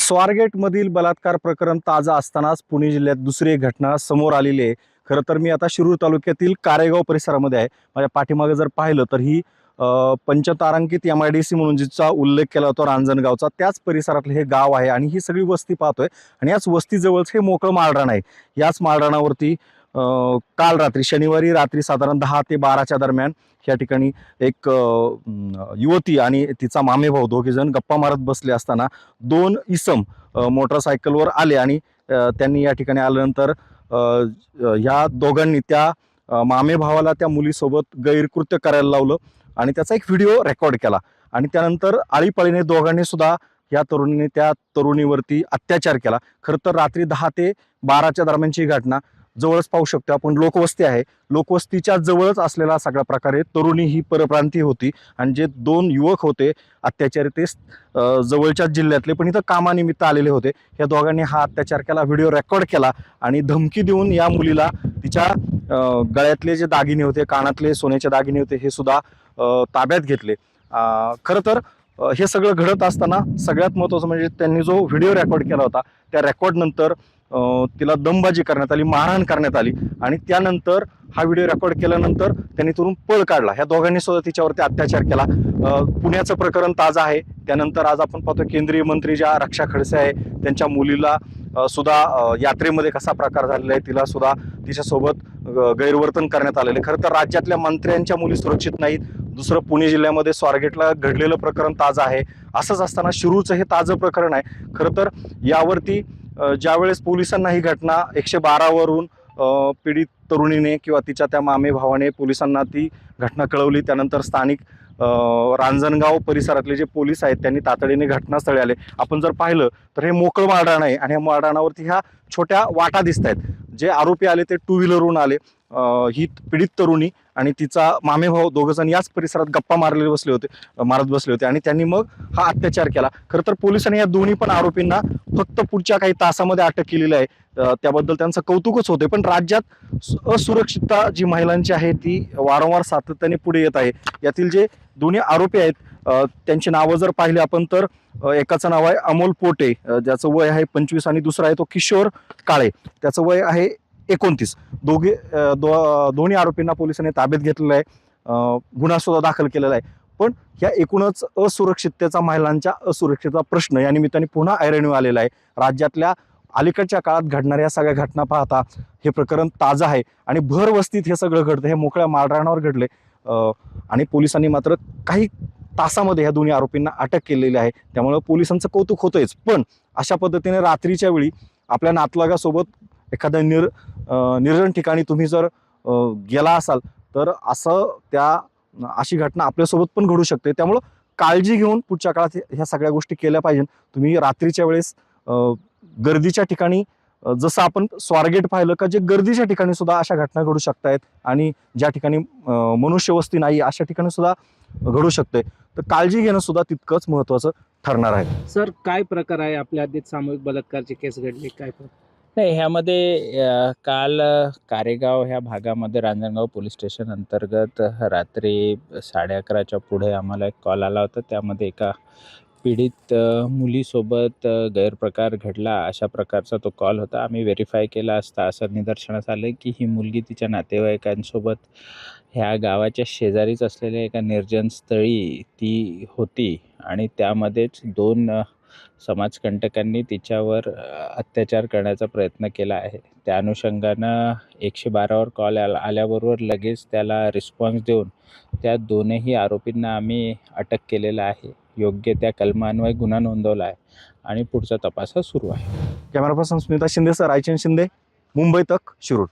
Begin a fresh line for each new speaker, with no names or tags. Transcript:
स्वारगेटमधील बलात्कार प्रकरण ताजा असतानाच पुणे जिल्ह्यात दुसरी एक घटना समोर आलेली आहे। खरं तर मी आता शिरूर तालुक्यातील कारेगाव परिसरामध्ये आहे। माझ्या पाठीमागे जर पाहिलं तर ही पंचतारांकित MIDC म्हणून जिचा उल्लेख केला होता रांजणगावचा, त्याच परिसरातलं हे गाव आहे आणि ही सगळी वस्ती पाहतोय आणि याच वस्तीजवळच हे मोकळं माळरान आहे। याच माळरानावरती काल रात्री शनिवारी रात्री साधारण 10 ते 12च्या दरम्यान या ठिकाणी एक युवती आणि तिचा मामेभाऊ दोघे जण गप्पा मारत बसले असताना दोन इसम मोटरसायकलवर आले आणि त्यांनी या ठिकाणी आल्यानंतर या दोघांनी त्या मामेभावाला त्या मुलीसोबत गैरकृत्य करायला लावलं आणि त्याचा एक व्हिडिओ रेकॉर्ड केला आणि त्यानंतर आळीपाळीने दोघांनी सुद्धा या तरुणीने त्या तरुणीवरती अत्याचार केला। खरं तर रात्री 10 ते 12च्या दरम्यानची घटना, जवळच पाहू शकतो आपण लोकवस्ती आहे, लोकवस्तीच्या जवळच असलेला सगळ्या प्रकारे तरुणी ही परप्रांतीय होती आणि जे दोन युवक होते अत्याचारी ते जवळच्या जिल्ह्यातले पण इथं कामानिमित्त आलेले होते। या दोघांनी हा अत्याचार केला, व्हिडिओ रेकॉर्ड केला आणि धमकी देऊन या मुलीला तिच्या गळ्यातले जे दागिने होते, कानातले सोन्याचे दागिने होते हे सुद्धा ताब्यात घेतले। खरं तर हे सगळं घडत असताना सगळ्यात महत्त्वाचं म्हणजे त्यांनी जो व्हिडिओ रेकॉर्ड केला होता त्या रेकॉर्ड नंतर तिला दमबाजी करण्यात आली, मारहाण करण्यात आली आणि त्यानंतर हा व्हिडिओ रेकॉर्ड केल्यानंतर त्यांनी तिथून पळ काढला। ह्या दोघांनी सुद्धा तिच्यावरती अत्याचार केला। पुण्याचं प्रकरण ताजं आहे। त्यानंतर आज आपण पाहतो केंद्रीय मंत्री ज्या रक्षा खडसे आहे त्यांच्या मुलीला सुद्धा यात्रेमध्ये कसा प्रकार झालेला आहे, तिला सुद्धा तिच्यासोबत गैरवर्तन करण्यात आलेले। खरं तर राज्यातल्या मंत्र्यांच्या मुली सुरक्षित नाहीत। दुसरं पुणे जिल्ह्यामध्ये स्वारगेटला घडलेलं प्रकरण ताजं आहे। असंच असताना शिरूरचं हे ताजं प्रकरण आहे। खरं तर यावरती ज्यावेळेस पोलिसांना ही घटना 112 वरून पीडित तरुणीने किंवा तिच्या त्या मामे भावाने पोलिसांना ती घटना कळवली, त्यानंतर स्थानिक रांजणगाव परिसरातले जे पोलीस आहेत त्यांनी तातडीने घटनास्थळी आले। आपण जर पाहिलं तर हे मोकळं माळरान आहे आणि या माळरानावरती ह्या छोट्या वाटा दिसत आहेत। जे आरोपी आले ते 2 व्हीलरवरून आले। ही पीडित तरुणी आणि तिचा मामेभाऊ दोघ जण याच परिसरात गप्पा मारत बसले होते आणि त्यांनी मग हा अत्याचार केला। खरं तर पोलिसांनी या दोन्ही पण आरोपींना फक्त पुढच्या काही तासामध्ये अटक केलेली आहे, त्याबद्दल त्यांचं कौतुकच होते। पण राज्यात असुरक्षितता जी महिलांची आहे ती वारंवार सातत्याने पुढे येत आहे। यातील जे दोन्ही आरोपी आहेत त्यांची नावं जर पाहिली आपण तर एकाचं नाव आहे अमोल पोटे, ज्याचं वय आहे 25 आणि दुसरा आहे तो किशोर काळे, त्याचं वय आहे 29। दोन्ही आरोपींना पोलिसांनी ताब्यात घेतलेलं आहे, गुन्हा सुद्धा दाखल केलेला आहे। पण या एकूणच असुरक्षिततेचा, महिलांच्या असुरक्षिततेचा प्रश्न या निमित्ताने पुन्हा ऐरणीवर आलेला आहे। राज्यातल्या अलीकडच्या काळात घडणाऱ्या या सगळ्या घटना पाहता हे प्रकरण ताजं आहे आणि भर वस्तीत हे सगळं घडतं, हे मोकळ्या माळरानावर घडले आणि पोलिसांनी मात्र काही तासामध्ये ह्या दोन्ही आरोपींना अटक केलेली आहे। त्यामुळे पोलिसांचं कौतुक होतंच। पण अशा पद्धतीने रात्रीच्या वेळी आपल्या नातलगासोबत एखाद्या निर्जन ठिकाणी तुम्ही जर गेला असाल तर अशी घटना आपल्यासोबत पण घडू शकते। त्यामुळं काळजी घेऊन पुढच्या काळात ह्या सगळ्या गोष्टी केल्या पाहिजेत। तुम्ही रात्रीच्या वेळेस गर्दीच्या ठिकाणी, जसं आपण स्वारगेट पाहिलं का, जे गर्दीच्या ठिकाणी सुद्धा अशा घटना घडू शकतायत आणि ज्या ठिकाणी मनुष्यवस्ती नाही अशा ठिकाणी सुद्धा घडू शकते। तर काळजी घेणं सुद्धा तितकंच महत्त्वाचं ठरणार आहे।
सर, काय प्रकार आहे आपल्या आधीच सामूहिक बलात्कारची केस घडली, काय
नाही, ह्यामध्ये काल कारेगाव ह्या भागामध्ये रांजणगाव पोलीस स्टेशन अंतर्गत रात्री 11:30च्या पुढे आम्हाला एक कॉल आला होता। त्यामध्ये एका पीडित मुलीसोबत गैरप्रकार घडला अशा प्रकारचा तो कॉल होता। आम्ही व्हेरीफाय केला असता असं निदर्शनास आलं की ही मुलगी तिच्या नातेवाईकांसोबत ह्या गावाच्या शेजारीच असलेल्या एका निर्जन स्थळी ती होती आणि त्यामध्येच 2 समाजकंटकांनी तिच्यावर अत्याचार करण्याचा प्रयत्न केला आहे। त्या अनुषंगानं 112वर कॉल आल्याबरोबर लगेच त्याला रिस्पॉन्स देऊन त्या दोनही आरोपींना आम्ही अटक केलेला आहे। योग्य त्या कलमान्वये गुन्हा नोंदवला आहे आणि पुढचा तपास सुरू आहे।
Camera person Smita Shinde sir, Raichand Shinde, Mumbai तक, शिरूर।